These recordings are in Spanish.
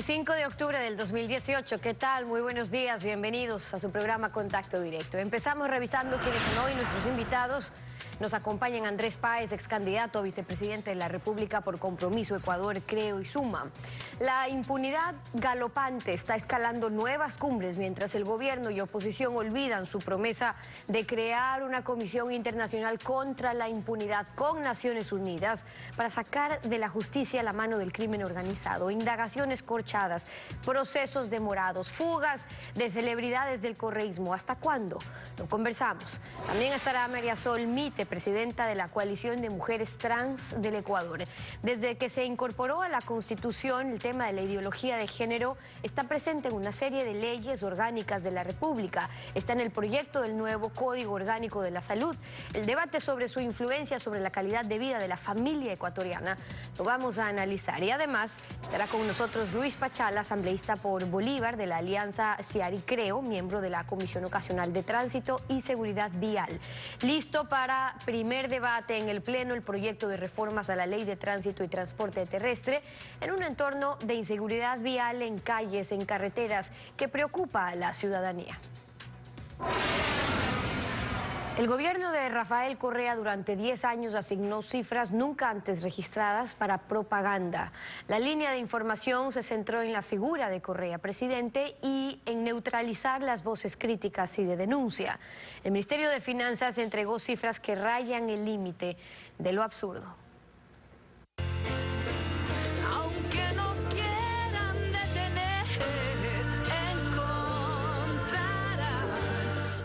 25 de octubre del 2018. ¿Qué tal? Muy buenos días, bienvenidos a su programa Contacto Directo. Empezamos revisando quiénes son hoy nuestros invitados. Nos acompañan Andrés Páez, ex candidato a vicepresidente de la República por Compromiso, Ecuador, Creo y Suma. La impunidad galopante está escalando nuevas cumbres mientras el gobierno y oposición olvidan su promesa de crear una comisión internacional contra la impunidad con Naciones Unidas para sacar de la justicia la mano del crimen organizado. Indagaciones corchadas, procesos demorados, fugas de celebridades del correísmo. ¿Hasta cuándo? Lo conversamos. También estará María Sol Mite, presidenta de la Coalición de Mujeres Trans del Ecuador. Desde que se incorporó a la Constitución, el tema de la ideología de género está presente en una serie de leyes orgánicas de la República. Está en el proyecto del nuevo Código Orgánico de la Salud. El debate sobre su influencia sobre la calidad de vida de la familia ecuatoriana lo vamos a analizar. Y además estará con nosotros Luis Pachala, asambleísta por Bolívar de la Alianza Ciari Creo, miembro de la Comisión Ocasional de Tránsito y Seguridad Vial. Listo para primer debate en el Pleno el proyecto de reformas a la Ley de Tránsito y Transporte Terrestre en un entorno de inseguridad vial en calles, en carreteras, que preocupa a la ciudadanía. El gobierno de Rafael Correa durante 10 años asignó cifras nunca antes registradas para propaganda. La línea de información se centró en la figura de Correa, presidente, y en neutralizar las voces críticas y de denuncia. El Ministerio de Finanzas entregó cifras que rayan el límite de lo absurdo.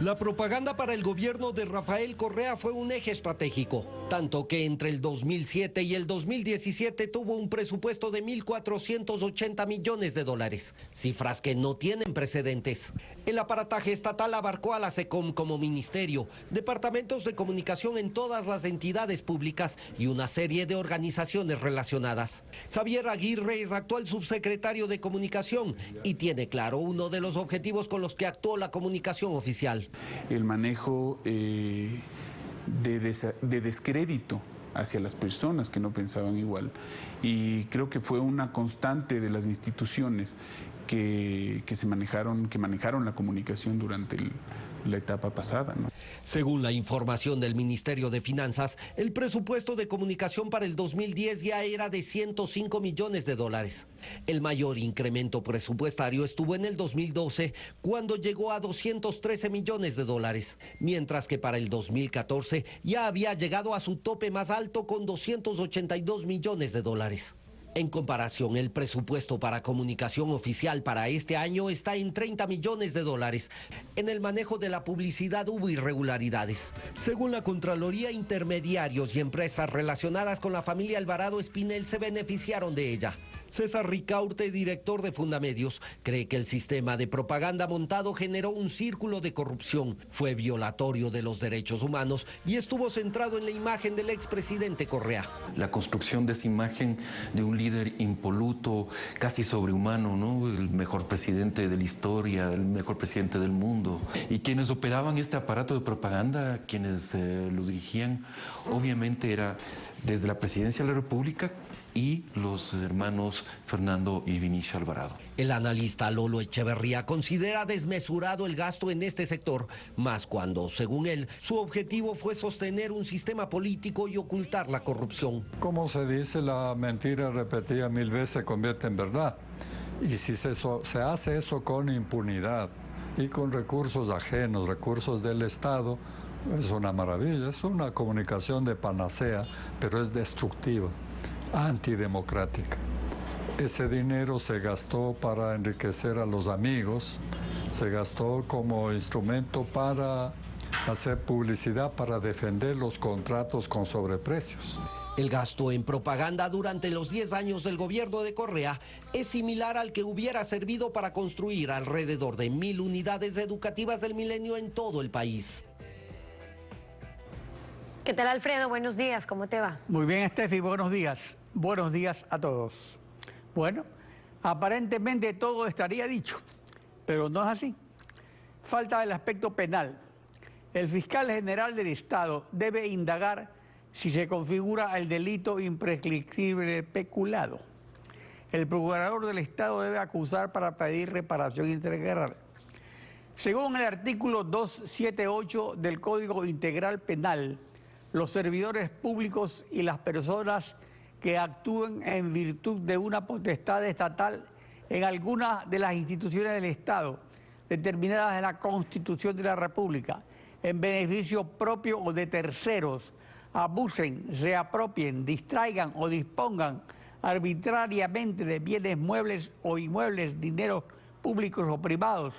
La propaganda para el gobierno de Rafael Correa fue un eje estratégico, tanto que entre el 2007 y el 2017 tuvo un presupuesto de 1.480 millones de dólares, cifras que no tienen precedentes. El aparataje estatal abarcó a la SECOM como ministerio, departamentos de comunicación en todas las entidades públicas y una serie de organizaciones relacionadas. Javier Aguirre es actual subsecretario de Comunicación y tiene claro uno de los objetivos con los que actuó la comunicación oficial. El manejo de descrédito hacia las personas que no pensaban igual. Y creo que fue una constante de las instituciones que manejaron la comunicación durante la etapa pasada, ¿no? Según la información del Ministerio de Finanzas, el presupuesto de comunicación para el 2010 ya era de 105 millones de dólares. El mayor incremento presupuestario estuvo en el 2012, cuando llegó a 213 millones de dólares, mientras que para el 2014 ya había llegado a su tope más alto con 282 millones de dólares. En comparación, el presupuesto para comunicación oficial para este año está en 30 millones de dólares. En el manejo de la publicidad hubo irregularidades. Según la Contraloría, intermediarios y empresas relacionadas con la familia Alvarado Espinel se beneficiaron de ella. César Ricaurte, director de Fundamedios, cree que el sistema de propaganda montado generó un círculo de corrupción, fue violatorio de los derechos humanos y estuvo centrado en la imagen del expresidente Correa. La construcción de esa imagen de un líder impoluto, casi sobrehumano, ¿no? El mejor presidente de la historia, el mejor presidente del mundo. Y quienes operaban este aparato de propaganda, quienes lo dirigían, obviamente era desde la presidencia de la República y los hermanos Fernando y Vinicio Alvarado. El analista Lolo Echeverría considera desmesurado el gasto en este sector, más cuando, según él, su objetivo fue sostener un sistema político y ocultar la corrupción. Como se dice, la mentira repetida 1000 veces se convierte en verdad. Y si se hace eso con impunidad y con recursos ajenos, recursos del Estado, es una maravilla, es una comunicación de panacea, pero es destructiva, antidemocrática. Ese dinero se gastó para enriquecer a los amigos, se gastó como instrumento para hacer publicidad, para defender los contratos con sobreprecios. El gasto en propaganda durante los 10 años del gobierno de Correa es similar al que hubiera servido para construir alrededor de 1000 unidades educativas del milenio en todo el país. ¿Qué tal, Alfredo? Buenos días, ¿cómo te va? Muy bien, Estefi, buenos días. Buenos días a todos. Bueno, aparentemente todo estaría dicho, pero no es así. Falta el aspecto penal. El fiscal general del Estado debe indagar si se configura el delito imprescriptible peculado. el procurador del Estado debe acusar para pedir reparación integral. Según el artículo 278 del Código Integral Penal, los servidores públicos y las personas que actúen en virtud de una potestad estatal en alguna de las instituciones del Estado determinadas en la Constitución de la República, en beneficio propio o de terceros, abusen, se apropien, distraigan o dispongan arbitrariamente de bienes muebles o inmuebles, dineros públicos o privados,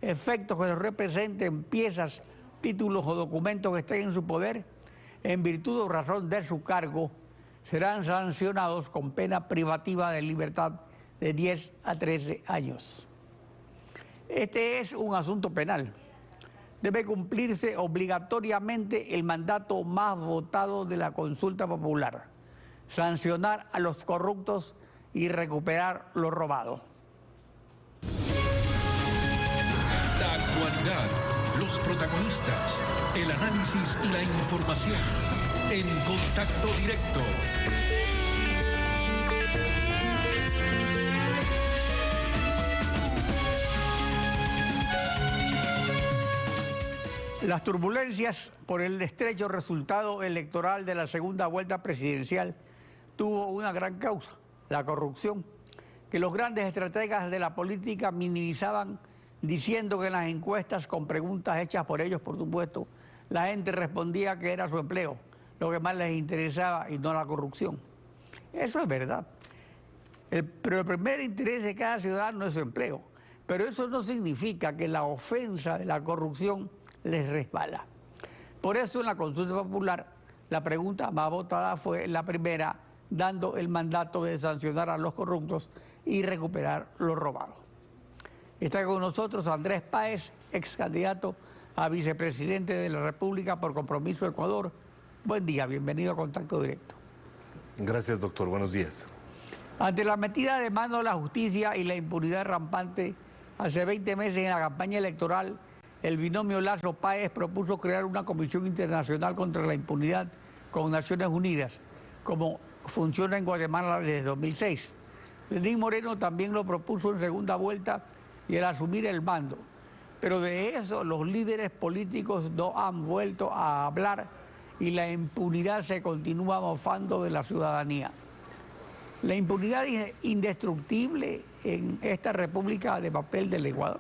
efectos que los representen, piezas, títulos o documentos que estén en su poder, en virtud o razón de su cargo, serán sancionados con pena privativa de libertad de 10 a 13 años. Este es un asunto penal. Debe cumplirse obligatoriamente el mandato más votado de la consulta popular: sancionar a los corruptos y recuperar lo robado. La actualidad, los protagonistas, el análisis y la información en Contacto Directo. Las turbulencias por el estrecho resultado electoral de la segunda vuelta presidencial tuvo una gran causa: la corrupción, que los grandes estrategas de la política minimizaban diciendo que en las encuestas, con preguntas hechas por ellos, por supuesto, la gente respondía que era su empleo lo que más les interesaba y no la corrupción. Eso es verdad. Pero el primer interés de cada ciudadano es su empleo. Pero eso no significa que la ofensa de la corrupción les resbala. Por eso en la consulta popular la pregunta más votada fue la primera, dando el mandato de sancionar a los corruptos y recuperar lo robado. Está con nosotros Andrés Páez, ex candidato a vicepresidente de la República por Compromiso Ecuador. Buen día, bienvenido a Contacto Directo. Gracias, doctor. Buenos días. Ante la metida de mano de la justicia y la impunidad rampante, hace 20 meses en la campaña electoral, el binomio Lasso-Páez propuso crear una comisión internacional contra la impunidad con Naciones Unidas, como funciona en Guatemala desde 2006. Lenín Moreno también lo propuso en segunda vuelta y al asumir el mando. Pero de eso los líderes políticos no han vuelto a hablar y la impunidad se continúa mofando de la ciudadanía. La impunidad es indestructible en esta república de papel del Ecuador.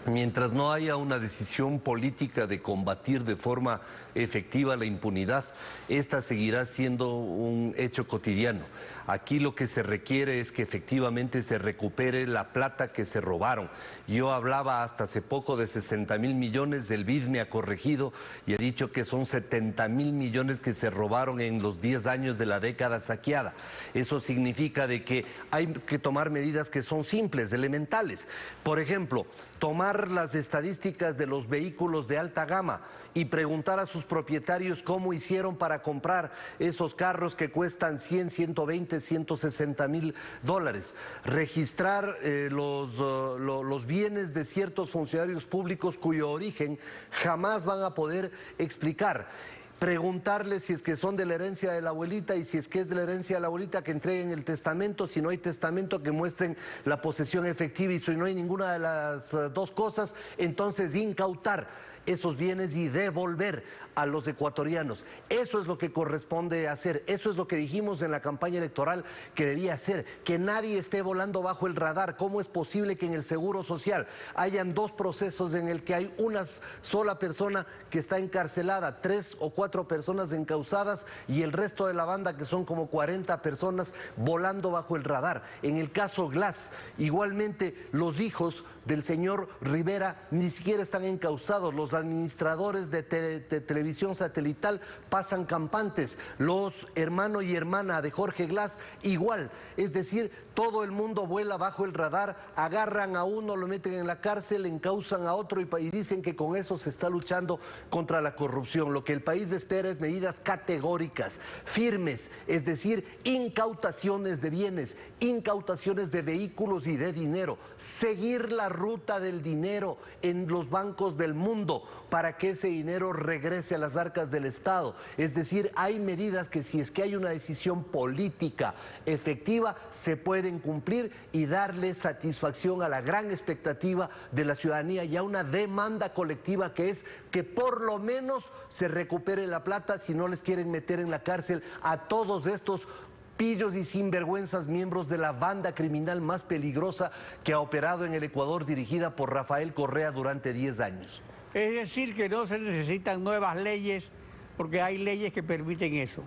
Mientras no haya una decisión política de combatir de forma efectiva la impunidad, esta seguirá siendo un hecho cotidiano. Aquí lo que se requiere es que efectivamente se recupere la plata que se robaron. Yo hablaba hasta hace poco de 60.000 millones, el BID me ha corregido y ha dicho que son 70.000 millones que se robaron en los 10 años de la década saqueada. Eso significa de que hay que tomar medidas que son simples, elementales. Por ejemplo, tomar las estadísticas de los vehículos de alta gama y preguntar a sus propietarios cómo hicieron para comprar esos carros que cuestan 100, 120, 160 mil dólares. Registrar los bienes de ciertos funcionarios públicos cuyo origen jamás van a poder explicar. Preguntarles si es que son de la herencia de la abuelita y si es que es de la herencia de la abuelita que entreguen el testamento, si no hay testamento que muestren la posesión efectiva y si no hay ninguna de las dos cosas, entonces incautar esos bienes y devolver a los ecuatorianos. Eso es lo que corresponde hacer, eso es lo que dijimos en la campaña electoral que debía hacer, que nadie esté volando bajo el radar. ¿Cómo es posible que en el Seguro Social hayan dos procesos en el que hay una sola persona que está encarcelada, 3 o 4 personas encausadas y el resto de la banda, que son como 40 personas, volando bajo el radar? En el caso Glass, igualmente los hijos del señor Rivera ni siquiera están encausados, los administradores de televisión satelital pasan campantes, los hermano y hermana de Jorge Glass igual, es decir, todo el mundo vuela bajo el radar, agarran a uno, lo meten en la cárcel, encausan a otro y dicen que con eso se está luchando contra la corrupción. Lo que el país espera es medidas categóricas, firmes, es decir, incautaciones de bienes, incautaciones de vehículos y de dinero, seguir la ruta del dinero en los bancos del mundo para que ese dinero regrese a las arcas del Estado. Es decir, hay medidas que si es que hay una decisión política efectiva, se pueden cumplir y darle satisfacción a la gran expectativa de la ciudadanía y a una demanda colectiva que es que por lo menos se recupere la plata, si no les quieren meter en la cárcel a todos estos pillos y sinvergüenzas miembros de la banda criminal más peligrosa que ha operado en el Ecuador, dirigida por Rafael Correa durante 10 años. Es decir, que no se necesitan nuevas leyes, porque hay leyes que permiten eso.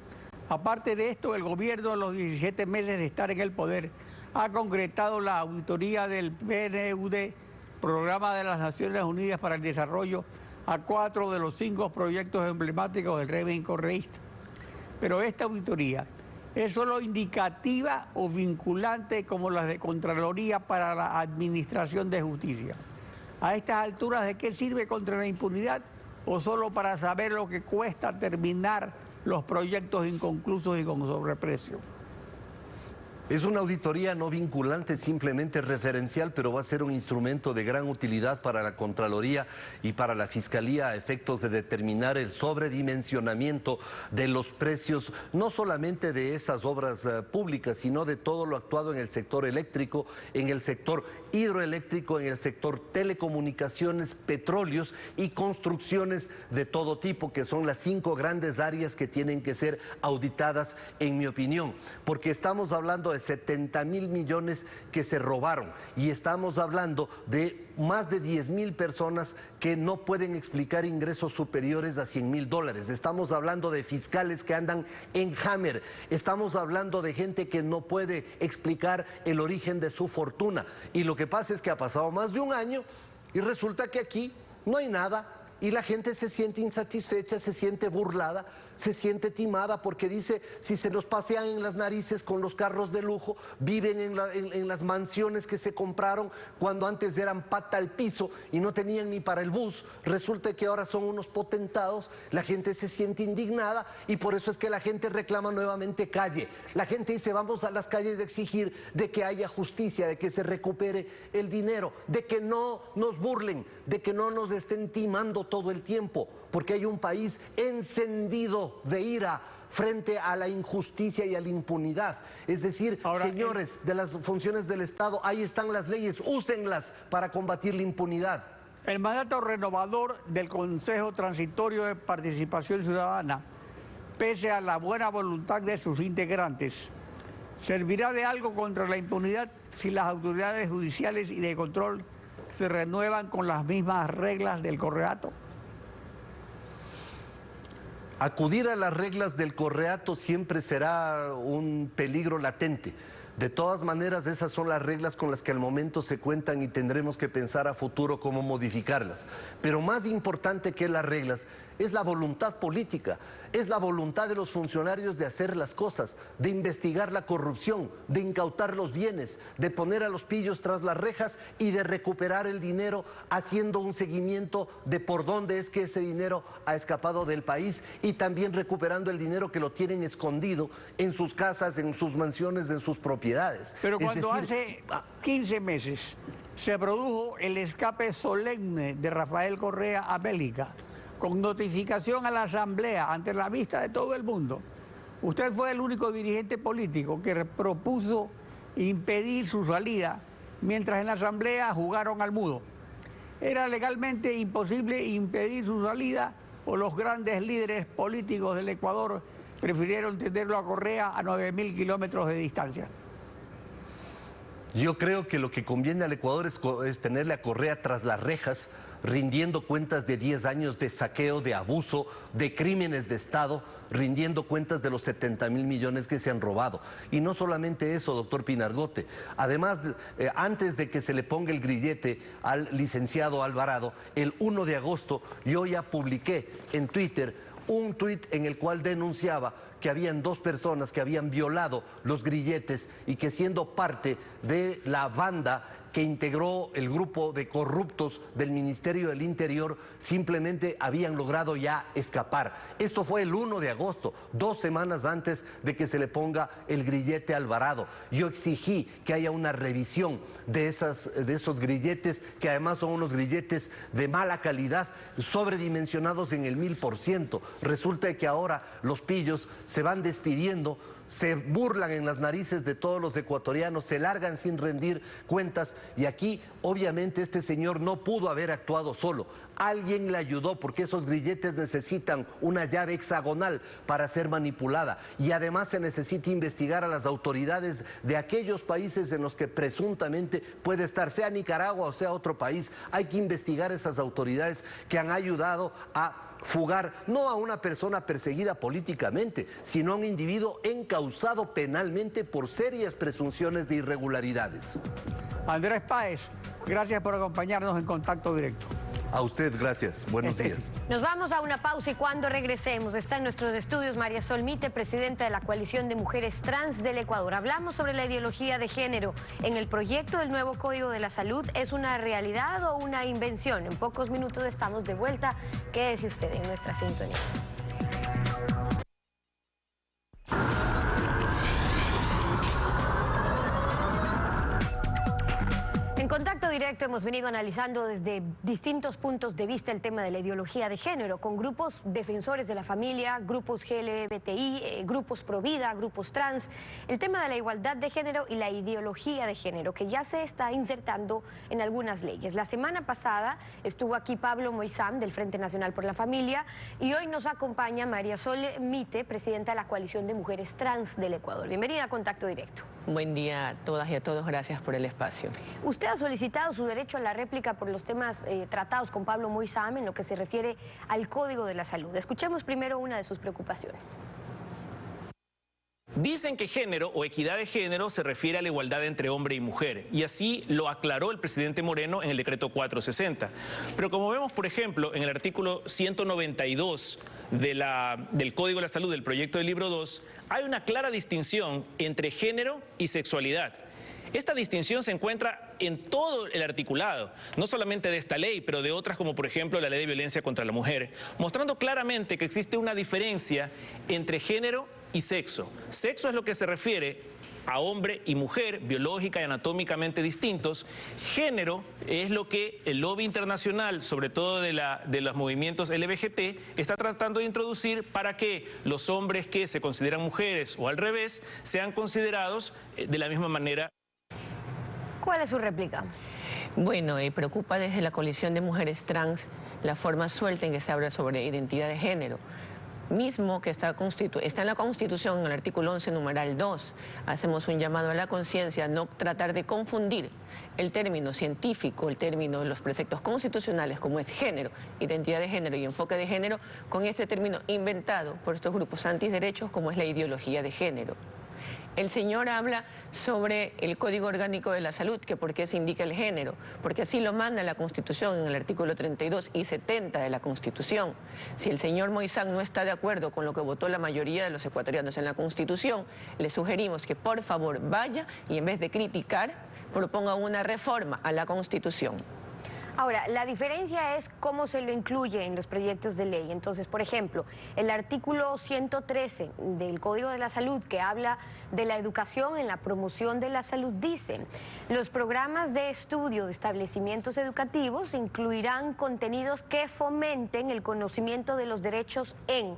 Aparte de esto, el gobierno, en los 17 meses de estar en el poder, ha concretado la auditoría del PNUD, Programa de las Naciones Unidas para el Desarrollo, a 4 de los 5 proyectos emblemáticos del régimen correísta. Pero esta auditoría es solo indicativa o vinculante como las de Contraloría para la Administración de Justicia. A estas alturas, ¿de qué sirve contra la impunidad? ¿O solo para saber lo que cuesta terminar los proyectos inconclusos y con sobreprecio? Es una auditoría no vinculante, simplemente referencial, pero va a ser un instrumento de gran utilidad para la Contraloría y para la Fiscalía a efectos de determinar el sobredimensionamiento de los precios, no solamente de esas obras públicas, sino de todo lo actuado en el sector eléctrico, en el sector hidroeléctrico, en el sector telecomunicaciones, petróleos y construcciones de todo tipo, que son las 5 grandes áreas que tienen que ser auditadas, en mi opinión, porque estamos hablando de 70.000 millones que se robaron y estamos hablando de más de 10.000 personas que no pueden explicar ingresos superiores a $100.000. Estamos hablando de fiscales que andan en Hammer, estamos hablando de gente que no puede explicar el origen de su fortuna. Y lo que pasa es que ha pasado más de un año y resulta que aquí no hay nada y la gente se siente insatisfecha, se siente burlada, se siente timada porque dice, si se nos pasean en las narices con los carros de lujo, viven en las mansiones que se compraron cuando antes eran pata al piso y no tenían ni para el bus, resulta que ahora son unos potentados, la gente se siente indignada y por eso es que la gente reclama nuevamente calle. La gente dice, vamos a las calles a exigir de que haya justicia, de que se recupere el dinero, de que no nos burlen, de que no nos estén timando todo el tiempo, porque hay un país encendido de ira frente a la injusticia y a la impunidad. Es decir, ahora, señores de las funciones del Estado, ahí están las leyes, úsenlas para combatir la impunidad. El mandato renovador del Consejo Transitorio de Participación Ciudadana, pese a la buena voluntad de sus integrantes, ¿servirá de algo contra la impunidad si las autoridades judiciales y de control se renuevan con las mismas reglas del correato? Acudir a las reglas del correato siempre será un peligro latente. De todas maneras, esas son las reglas con las que al momento se cuentan y tendremos que pensar a futuro cómo modificarlas. Pero más importante que las reglas es la voluntad política, es la voluntad de los funcionarios de hacer las cosas, de investigar la corrupción, de incautar los bienes, de poner a los pillos tras las rejas y de recuperar el dinero haciendo un seguimiento de por dónde es que ese dinero ha escapado del país y también recuperando el dinero que lo tienen escondido en sus casas, en sus mansiones, en sus propiedades. Pero cuando hace 15 meses se produjo el escape solemne de Rafael Correa a Bélgica, con notificación a la Asamblea ante la vista de todo el mundo, usted fue el único dirigente político que propuso impedir su salida, mientras en la Asamblea jugaron al mudo. ¿Era legalmente imposible impedir su salida o los grandes líderes políticos del Ecuador prefirieron tenerlo a Correa a 9.000 kilómetros de distancia? Yo creo que lo que conviene al Ecuador es tenerle a Correa tras las rejas, rindiendo cuentas de 10 años de saqueo, de abuso, de crímenes de Estado, rindiendo cuentas de los 70.000 millones que se han robado. Y no solamente eso, doctor Pinargote. Además, antes de que se le ponga el grillete al licenciado Alvarado, el 1 de agosto yo ya publiqué en Twitter un tuit en el cual denunciaba que habían 2 personas que habían violado los grilletes y que siendo parte de la banda que integró el grupo de corruptos del Ministerio del Interior, simplemente habían logrado ya escapar. Esto fue el 1 de agosto, 2 semanas antes de que se le ponga el grillete a Alvarado. Yo exigí que haya una revisión de esos grilletes, que además son unos grilletes de mala calidad, sobredimensionados en el 1000%. Resulta que ahora los pillos se van despidiendo, se burlan en las narices de todos los ecuatorianos, se largan sin rendir cuentas, y aquí obviamente este señor no pudo haber actuado solo. Alguien le ayudó, porque esos grilletes necesitan una llave hexagonal para ser manipulada, y además se necesita investigar a las autoridades de aquellos países en los que presuntamente puede estar, sea Nicaragua o sea otro país. Hay que investigar esas autoridades que han ayudado a fugar no a una persona perseguida políticamente, sino a un individuo encausado penalmente por serias presunciones de irregularidades. Andrés Páez, gracias por acompañarnos en Contacto Directo. A usted, gracias. Buenos días. Nos vamos a una pausa y cuando regresemos está en nuestros estudios María Sol Mite, presidenta de la Coalición de Mujeres Trans del Ecuador. Hablamos sobre la ideología de género en el proyecto del nuevo Código de la Salud. ¿Es una realidad o una invención? En pocos minutos estamos de vuelta. Quédese usted en nuestra sintonía. En Contacto Directo hemos venido analizando desde distintos puntos de vista el tema de la ideología de género, con grupos defensores de la familia, grupos LGBTI, grupos pro vida, grupos trans, el tema de la igualdad de género y la ideología de género, que ya se está insertando en algunas leyes. La semana pasada estuvo aquí Pablo Moizam, del Frente Nacional por la Familia, y hoy nos acompaña María Sol Mite, presidenta de la Coalición de Mujeres Trans del Ecuador. Bienvenida a Contacto Directo. Buen día a todas y a todos, gracias por el espacio. Usted ha solicitado su derecho a la réplica por los temas tratados con Pablo Moizam en lo que se refiere al Código de la Salud. Escuchemos primero una de sus preocupaciones. Dicen que género o equidad de género se refiere a la igualdad entre hombre y mujer, y así lo aclaró el presidente Moreno en el decreto 460. Pero como vemos, por ejemplo, en el artículo 192 del Código de la Salud del proyecto del libro 2, hay una clara distinción entre género y sexualidad. Esta distinción se encuentra en todo el articulado, no solamente de esta ley, pero de otras como por ejemplo la Ley de Violencia contra la Mujer, mostrando claramente que existe una diferencia entre género y sexo. Sexo es lo que se refiere a hombre y mujer, biológica y anatómicamente distintos. Género es lo que el lobby internacional, sobre todo de los movimientos LGBTI, está tratando de introducir para que los hombres que se consideran mujeres o al revés sean considerados de la misma manera. ¿Cuál es su réplica? Bueno, preocupa desde la Coalición de Mujeres Trans la forma suelta en que se habla sobre identidad de género, mismo que está en la Constitución, en el artículo 11, numeral 2. Hacemos un llamado a la conciencia, no tratar de confundir el término científico, el término de los preceptos constitucionales, como es género, identidad de género y enfoque de género, con este término inventado por estos grupos antiderechos, como es la ideología de género. El señor habla sobre el Código Orgánico de la Salud, que por qué se indica el género, porque así lo manda la Constitución en el artículo 32 y 70 de la Constitución. Si el señor Moizam no está de acuerdo con lo que votó la mayoría de los ecuatorianos en la Constitución, le sugerimos que por favor vaya y en vez de criticar, proponga una reforma a la Constitución. Ahora, la diferencia es cómo se lo incluye en los proyectos de ley. Entonces, por ejemplo, el artículo 113 del Código de la Salud, que habla de la educación en la promoción de la salud, dice: los programas de estudio de establecimientos educativos incluirán contenidos que fomenten el conocimiento de los derechos en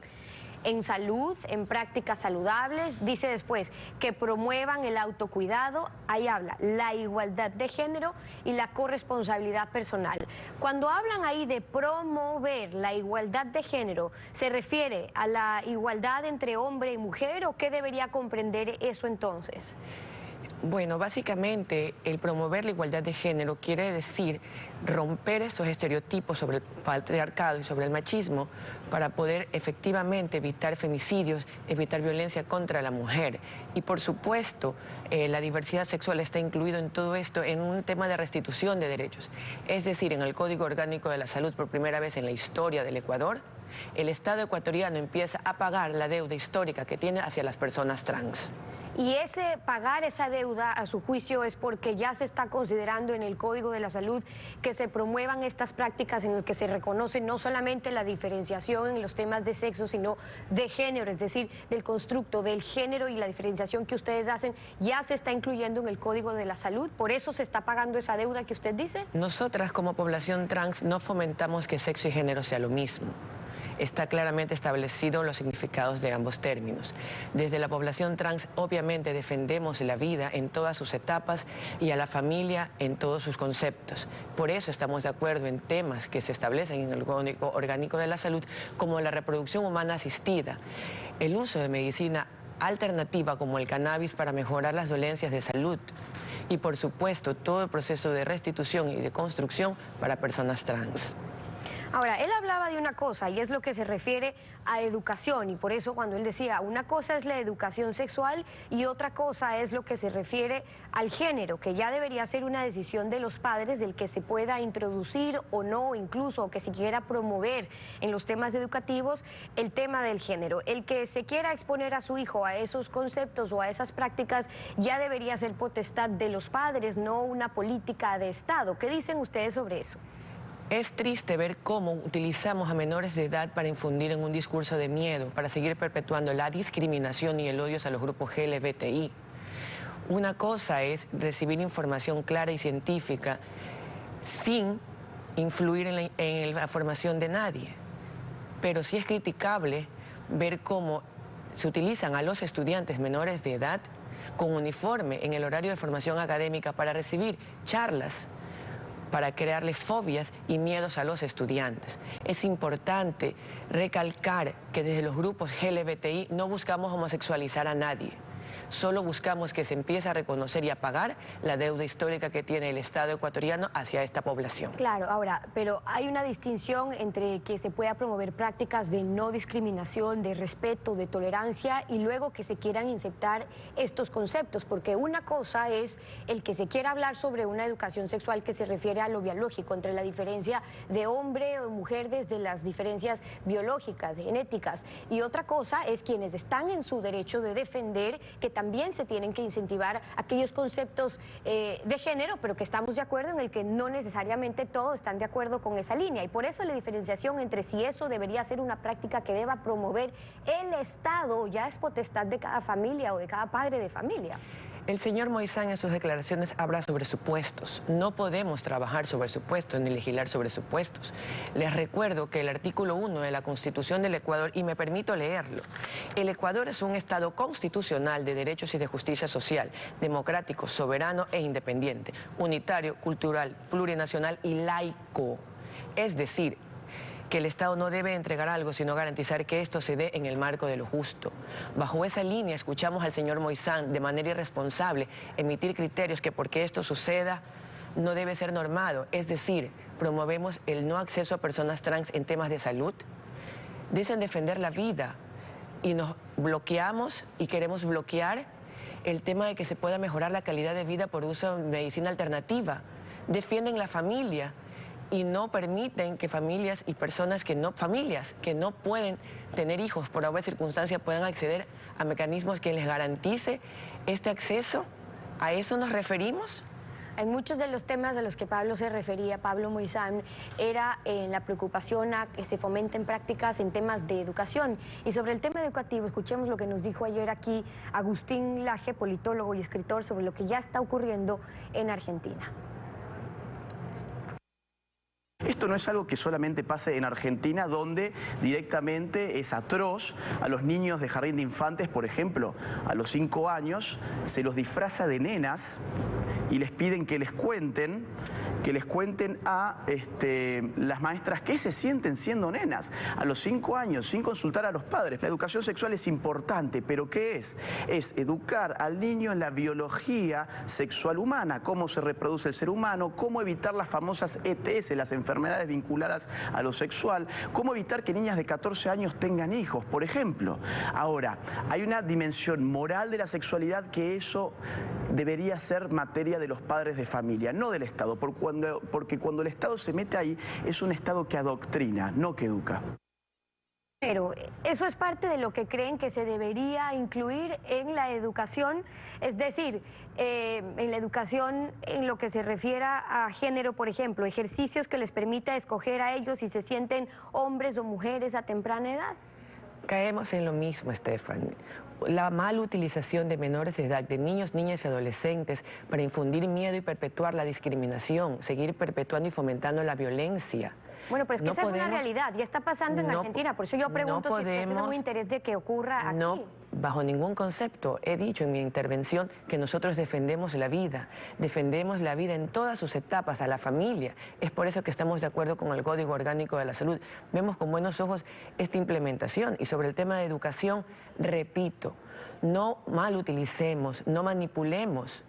salud, en prácticas saludables. Dice después que promuevan el autocuidado, ahí habla la igualdad de género y la corresponsabilidad personal. Cuando hablan ahí de promover la igualdad de género, ¿se refiere a la igualdad entre hombre y mujer o qué debería comprender eso entonces? Bueno, básicamente el promover la igualdad de género quiere decir romper esos estereotipos sobre el patriarcado y sobre el machismo para poder efectivamente evitar femicidios, evitar violencia contra la mujer. Y por supuesto, la diversidad sexual está incluido en todo esto en un tema de restitución de derechos. Es decir, en el Código Orgánico de la Salud, por primera vez en la historia del Ecuador, el Estado ecuatoriano empieza a pagar la deuda histórica que tiene hacia las personas trans. Y ese pagar esa deuda, a su juicio, es porque ya se está considerando en el Código de la Salud que se promuevan estas prácticas en las que se reconoce no solamente la diferenciación en los temas de sexo, sino de género, es decir, del constructo del género y la diferenciación que ustedes hacen, ya se está incluyendo en el Código de la Salud. ¿Por eso se está pagando esa deuda que usted dice? Nosotras como población trans no fomentamos que sexo y género sea lo mismo. Está claramente establecido los significados de ambos términos. Desde la población trans, obviamente, defendemos la vida en todas sus etapas y a la familia en todos sus conceptos. Por eso estamos de acuerdo en temas que se establecen en el Código Orgánico de la Salud, como la reproducción humana asistida, el uso de medicina alternativa como el cannabis para mejorar las dolencias de salud y, por supuesto, todo el proceso de restitución y de construcción para personas trans. Ahora, él hablaba de una cosa y es lo que se refiere a educación, y por eso cuando él decía una cosa es la educación sexual y otra cosa es lo que se refiere al género, que ya debería ser una decisión de los padres del que se pueda introducir o no, incluso que se quiera promover en los temas educativos el tema del género. El que se quiera exponer a su hijo a esos conceptos o a esas prácticas ya debería ser potestad de los padres, no una política de Estado. ¿Qué dicen ustedes sobre eso? Es triste ver cómo utilizamos a menores de edad para infundir en un discurso de miedo, para seguir perpetuando la discriminación y el odio a los grupos LGBTI. Una cosa es recibir información clara y científica sin influir en la formación de nadie. Pero sí es criticable ver cómo se utilizan a los estudiantes menores de edad con uniforme en el horario de formación académica para recibir charlas, para crearle fobias y miedos a los estudiantes. Es importante recalcar que desde los grupos LGBTI no buscamos homosexualizar a nadie. Solo buscamos que se empiece a reconocer y a pagar la deuda histórica que tiene el Estado ecuatoriano hacia esta población. Claro, ahora, pero hay una distinción entre que se pueda promover prácticas de no discriminación, de respeto, de tolerancia, y luego que se quieran insertar estos conceptos, porque una cosa es el que se quiera hablar sobre una educación sexual que se refiere a lo biológico, entre la diferencia de hombre o mujer desde las diferencias biológicas, genéticas, y otra cosa es quienes están en su derecho de defender que también se tienen que incentivar aquellos conceptos de género, pero que estamos de acuerdo en el que no necesariamente todos están de acuerdo con esa línea, y por eso la diferenciación entre si eso debería ser una práctica que deba promover el Estado ya es potestad de cada familia o de cada padre de familia. El señor Moisán en sus declaraciones habla sobre supuestos. No podemos trabajar sobre supuestos ni legislar sobre supuestos. Les recuerdo que el artículo 1 de la Constitución del Ecuador, y me permito leerlo, el Ecuador es un Estado constitucional de derechos y de justicia social, democrático, soberano e independiente, unitario, cultural, plurinacional y laico. Es decir, que el Estado no debe entregar algo, sino garantizar que esto se dé en el marco de lo justo. Bajo esa línea escuchamos al señor Moisán de manera irresponsable emitir criterios que porque esto suceda no debe ser normado, es decir, promovemos el no acceso a personas trans en temas de salud. Dicen defender la vida y nos bloqueamos y queremos bloquear el tema de que se pueda mejorar la calidad de vida por uso de medicina alternativa. Defienden la familia y no permiten que familias y personas que no pueden tener hijos por alguna circunstancia puedan acceder a mecanismos que les garantice este acceso. ¿A eso nos referimos? En muchos de los temas de los que Pablo se refería, Pablo Moisán, era en la preocupación a que se fomenten prácticas en temas de educación. Y sobre el tema educativo, escuchemos lo que nos dijo ayer aquí Agustín Laje, politólogo y escritor, sobre lo que ya está ocurriendo en Argentina. Esto no es algo que solamente pase en Argentina, donde directamente es atroz. A los niños de jardín de infantes, por ejemplo, a los 5 años, se los disfraza de nenas y les piden que les cuenten a las maestras qué se sienten siendo nenas a los 5 años, sin consultar a los padres. La educación sexual es importante, pero ¿qué es? Es educar al niño en la biología sexual humana, cómo se reproduce el ser humano, cómo evitar las famosas ETS, las enfermedades vinculadas a lo sexual, cómo evitar que niñas de 14 años tengan hijos, por ejemplo. Ahora, hay una dimensión moral de la sexualidad que eso debería ser materia de los padres de familia, no del Estado, porque cuando el Estado se mete ahí, es un Estado que adoctrina, no que educa. Pero eso es parte de lo que creen que se debería incluir en la educación, es decir, en la educación en lo que se refiere a género, por ejemplo, ejercicios que les permita escoger a ellos si se sienten hombres o mujeres a temprana edad. Caemos en lo mismo, Estefan. La mala utilización de menores de edad, de niños, niñas y adolescentes para infundir miedo y perpetuar la discriminación, seguir perpetuando y fomentando la violencia. Bueno, pero es que esa es una realidad, ya está pasando en Argentina, por eso yo pregunto si es de muy interés de que ocurra aquí. No, bajo ningún concepto. He dicho en mi intervención que nosotros defendemos la vida en todas sus etapas, a la familia. Es por eso que estamos de acuerdo con el Código Orgánico de la Salud. Vemos con buenos ojos esta implementación. Y sobre el tema de educación, repito, no mal utilicemos, no manipulemos.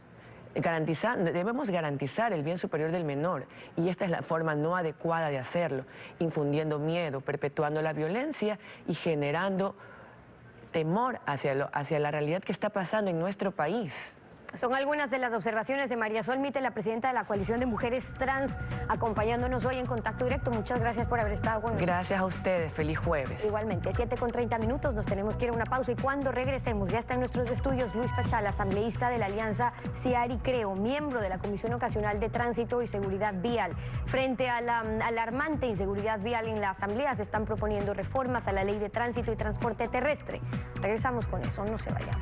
Debemos garantizar el bien superior del menor y esta es la forma no adecuada de hacerlo, infundiendo miedo, perpetuando la violencia y generando temor hacia la realidad que está pasando en nuestro país. Son algunas de las observaciones de María Sol Mite, la presidenta de la Coalición de Mujeres Trans, acompañándonos hoy en Contacto Directo. Muchas gracias por haber estado con nosotros. Gracias a ustedes, feliz jueves. Igualmente, 7:30, nos tenemos que ir a una pausa y cuando regresemos ya está en nuestros estudios Luis Pachala, asambleísta de la Alianza CIARI Creo, miembro de la Comisión Ocasional de Tránsito y Seguridad Vial. Frente a la alarmante inseguridad vial en la Asamblea se están proponiendo reformas a la Ley de Tránsito y Transporte Terrestre. Regresamos con eso, no se vayan.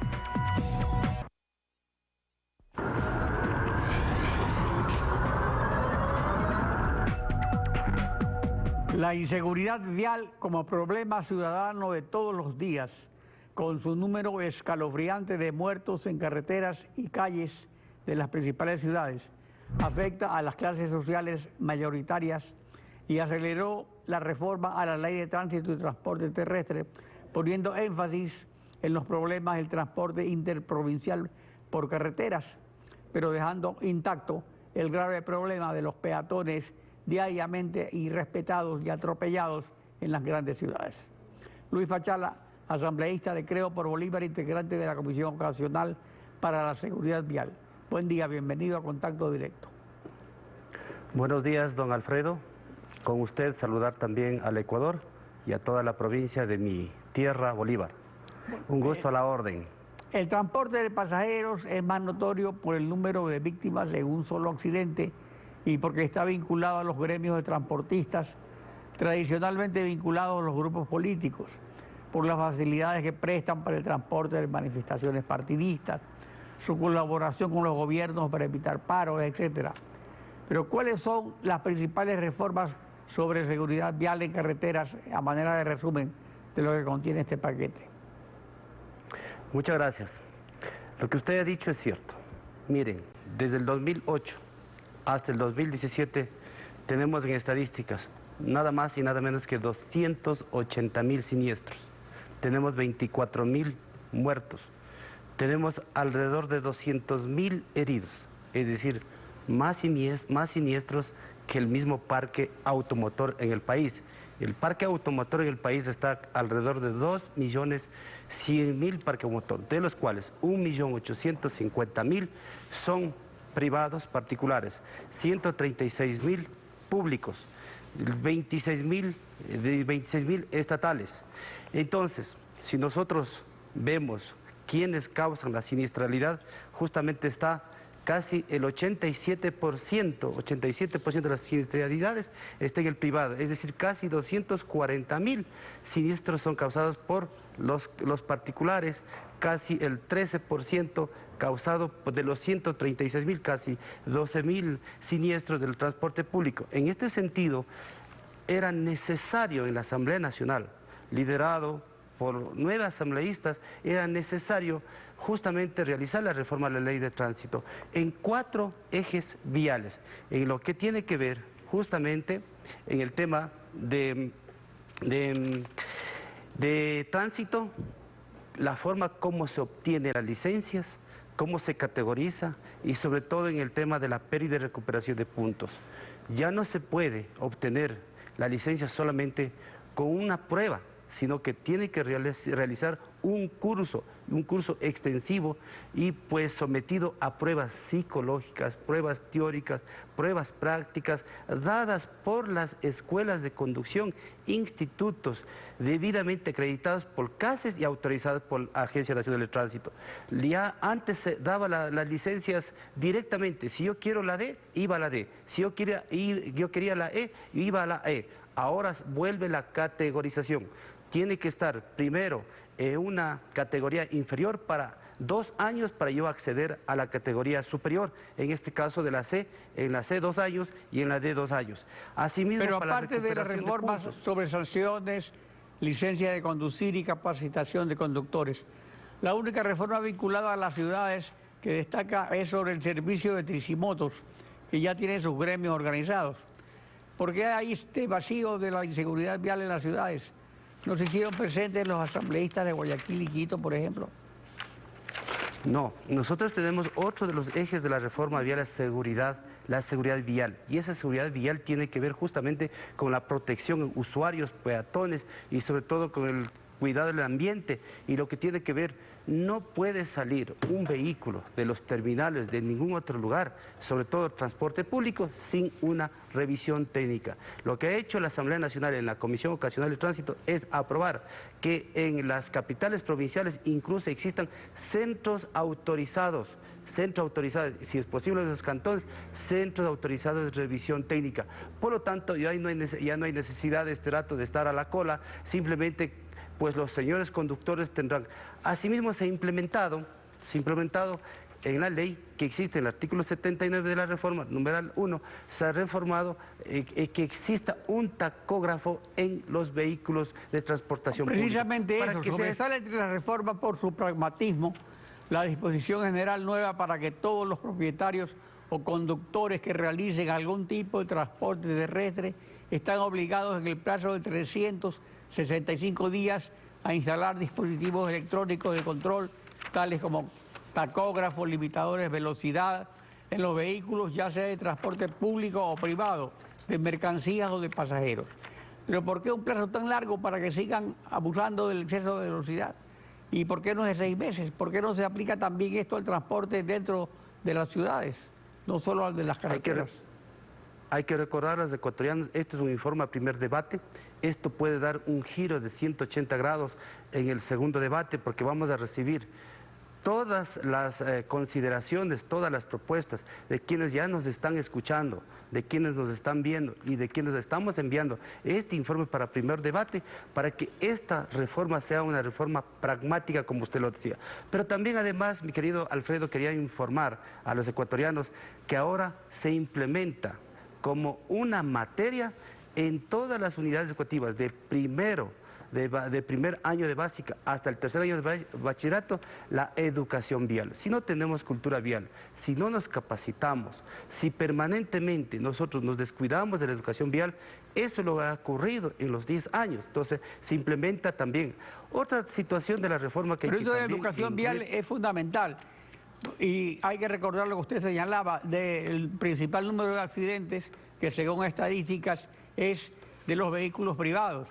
La inseguridad vial como problema ciudadano de todos los días, con su número escalofriante de muertos en carreteras y calles de las principales ciudades, afecta a las clases sociales mayoritarias y aceleró la reforma a la Ley de Tránsito y Transporte Terrestre, poniendo énfasis en los problemas del transporte interprovincial por carreteras, pero dejando intacto el grave problema de los peatones diariamente irrespetados y atropellados en las grandes ciudades. Luis Pachala, asambleísta de Creo por Bolívar, integrante de la Comisión Ocasional para la Seguridad Vial. Buen día, bienvenido a Contacto Directo. Buenos días, don Alfredo. Con usted saludar también al Ecuador y a toda la provincia de mi tierra, Bolívar. Un gusto a la orden. El transporte de pasajeros es más notorio por el número de víctimas en un solo accidente y porque está vinculado a los gremios de transportistas, tradicionalmente vinculados a los grupos políticos, por las facilidades que prestan para el transporte de manifestaciones partidistas, su colaboración con los gobiernos para evitar paros, etc. Pero ¿cuáles son las principales reformas sobre seguridad vial en carreteras, a manera de resumen de lo que contiene este paquete? Muchas gracias. Lo que usted ha dicho es cierto. Miren, desde el 2008 hasta el 2017 tenemos en estadísticas nada más y nada menos que 280.000 siniestros. Tenemos 24.000 muertos. Tenemos alrededor de 200.000 heridos. Es decir, más siniestros que el mismo parque automotor en el país. El parque automotor en el país está alrededor de 2.100.000 parques automotor, de los cuales 1.850.000 son privados particulares, 136.000 públicos, 26.000 estatales. Entonces, si nosotros vemos quiénes causan la siniestralidad, justamente está casi el 87% de las siniestralidades está en el privado, es decir, casi 240.000 siniestros son causados por los particulares, casi el 13% causado de los 136.000, casi 12.000 siniestros del transporte público. En este sentido, era necesario en la Asamblea Nacional, liderado por 9 asambleístas, era necesario justamente realizar la reforma de la Ley de Tránsito en 4 ejes viales, en lo que tiene que ver justamente en el tema de tránsito, la forma como se obtiene las licencias, cómo se categoriza y sobre todo en el tema de la pérdida y recuperación de puntos. Ya no se puede obtener la licencia solamente con una prueba, sino que tiene que realizar un curso extensivo y pues sometido a pruebas psicológicas, pruebas teóricas, pruebas prácticas, dadas por las escuelas de conducción, institutos debidamente acreditados por CASES y autorizados por la Agencia Nacional de Tránsito. Ya antes se daba las licencias directamente, si yo quiero la D, iba a la D, si yo quería la E, iba a la E. Ahora vuelve la categorización. Tiene que estar primero en una categoría inferior para 2 años para yo acceder a la categoría superior, en este caso de la C, en la C 2 años y en la D 2 años. Asimismo, pero para aparte de las reformas sobre sanciones, licencia de conducir y capacitación de conductores, la única reforma vinculada a las ciudades que destaca es sobre el servicio de tricimotos, que ya tiene sus gremios organizados. ¿Por qué hay este vacío de la inseguridad vial en las ciudades? ¿No se hicieron presentes los asambleístas de Guayaquil y Quito, por ejemplo? No, nosotros tenemos otro de los ejes de la reforma vial, la seguridad vial. Y esa seguridad vial tiene que ver justamente con la protección de usuarios, peatones y sobre todo con el cuidado del ambiente. Y lo que tiene que ver, no puede salir un vehículo de los terminales de ningún otro lugar, sobre todo el transporte público, sin una revisión técnica. Lo que ha hecho la Asamblea Nacional en la Comisión Ocasional de Tránsito es aprobar que en las capitales provinciales incluso existan centros autorizados, si es posible en los cantones, centros autorizados de revisión técnica. Por lo tanto, ya no hay necesidad de este rato de estar a la cola, simplemente pues los señores conductores tendrán. Asimismo se ha implementado en la ley que existe, en el artículo 79 de la reforma, numeral 1, se ha reformado que exista un tacógrafo en los vehículos de transportación pública. Precisamente eso, sobresale entre la reforma por su pragmatismo la disposición general nueva para que todos los propietarios o conductores que realicen algún tipo de transporte terrestre están obligados en el plazo de 365 días a instalar dispositivos electrónicos de control, tales como tacógrafos, limitadores de velocidad en los vehículos, ya sea de transporte público o privado, de mercancías o de pasajeros. Pero ¿por qué un plazo tan largo para que sigan abusando del exceso de velocidad? ¿Y por qué no es de 6 meses? ¿Por qué no se aplica también esto al transporte dentro de las ciudades, no solo al de las carreteras? Hay que recordar a los ecuatorianos, este es un informe a primer debate, esto puede dar un giro de 180 grados en el segundo debate porque vamos a recibir todas las consideraciones, todas las propuestas de quienes ya nos están escuchando, de quienes nos están viendo y de quienes estamos enviando este informe para primer debate, para que esta reforma sea una reforma pragmática, como usted lo decía. Pero también, además, mi querido Alfredo, quería informar a los ecuatorianos que ahora se implementa como una materia en todas las unidades educativas de primer año de básica hasta el tercer año de bachillerato, la educación vial. Si no tenemos cultura vial, si no nos capacitamos, si permanentemente nosotros nos descuidamos de la educación vial, eso es lo que ha ocurrido en los 10 años. Entonces, se implementa también otra situación de la reforma que... Pero eso de la educación vial es fundamental. Y hay que recordar lo que usted señalaba, del principal número de accidentes que según estadísticas es de los vehículos privados.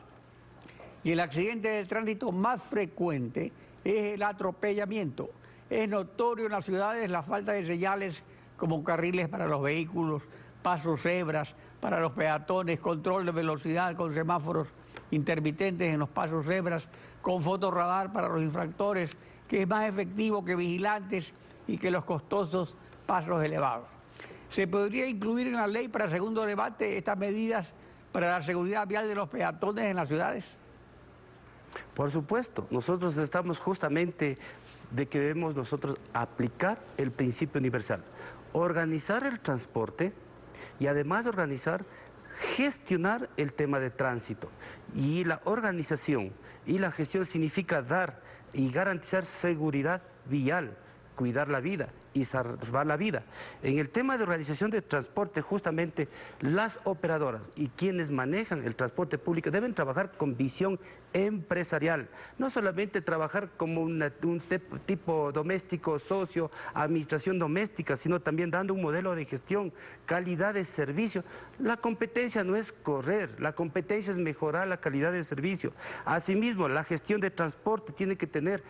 Y el accidente de tránsito más frecuente es el atropellamiento. Es notorio en las ciudades la falta de señales como carriles para los vehículos, pasos cebras para los peatones, control de velocidad con semáforos intermitentes en los pasos cebras, con fotorradar para los infractores, que es más efectivo que vigilantes y que los costosos pasos elevados. ¿Se podría incluir en la ley para segundo debate estas medidas para la seguridad vial de los peatones en las ciudades? Por supuesto, nosotros estamos justamente de que debemos nosotros aplicar el principio universal, organizar el transporte y además gestionar el tema de tránsito. Y la organización y la gestión significa dar y garantizar seguridad vial, cuidar la vida y salvar la vida. En el tema de organización de transporte, justamente las operadoras y quienes manejan el transporte público deben trabajar con visión empresarial, no solamente trabajar como un tipo doméstico, socio, administración doméstica, sino también dando un modelo de gestión, calidad de servicio. La competencia no es correr, la competencia es mejorar la calidad de servicio. Asimismo, la gestión de transporte tiene que tener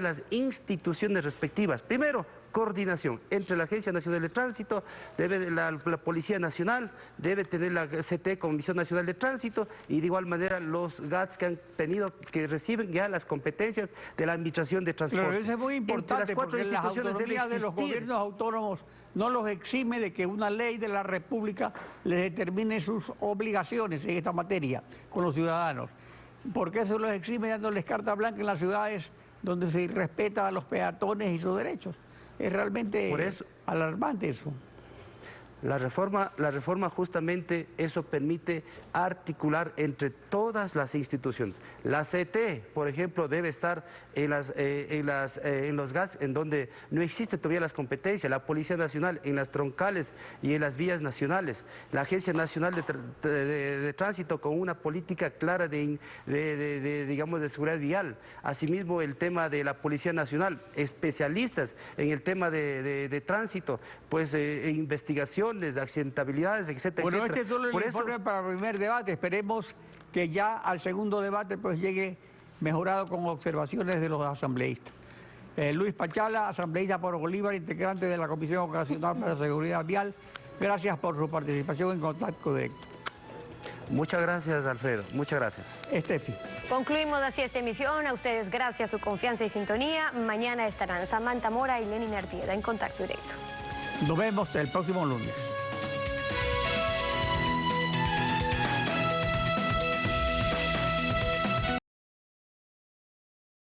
las instituciones respectivas. Primero, coordinación entre la Agencia Nacional de Tránsito, la Policía Nacional, debe tener la CT, Comisión Nacional de Tránsito, y de igual manera los GATS que reciben ya las competencias de la Administración de Transporte. Claro, eso es muy importante, porque las autonomías de los gobiernos autónomos no los exime de que una ley de la República les determine sus obligaciones en esta materia con los ciudadanos. ¿Por qué se los exime dándoles carta blanca en las ciudades donde se respeta a los peatones y sus derechos? Es realmente alarmante eso. La reforma justamente eso permite articular entre todas las instituciones. La CT, por ejemplo, debe estar en los GATS en donde no existen todavía las competencias. La Policía Nacional en las troncales y en las vías nacionales. La Agencia Nacional de Tránsito con una política clara digamos, de seguridad vial. Asimismo, el tema de la Policía Nacional, especialistas en el tema de tránsito, pues investigación, de accidentabilidades, etcétera. Bueno, etcétera. este es solo el informe para el primer debate. Esperemos que ya al segundo debate pues llegue mejorado con observaciones de los asambleístas. Luis Pachala, asambleísta por Bolívar, integrante de la Comisión Ocasional para la Seguridad Vial. Gracias por su participación en Contacto Directo. Muchas gracias, Alfredo. Muchas gracias. Estefi. Concluimos así esta emisión. A ustedes gracias, su confianza y sintonía. Mañana estarán Samantha Mora y Lenin Artieda en Contacto Directo. Nos vemos el próximo lunes.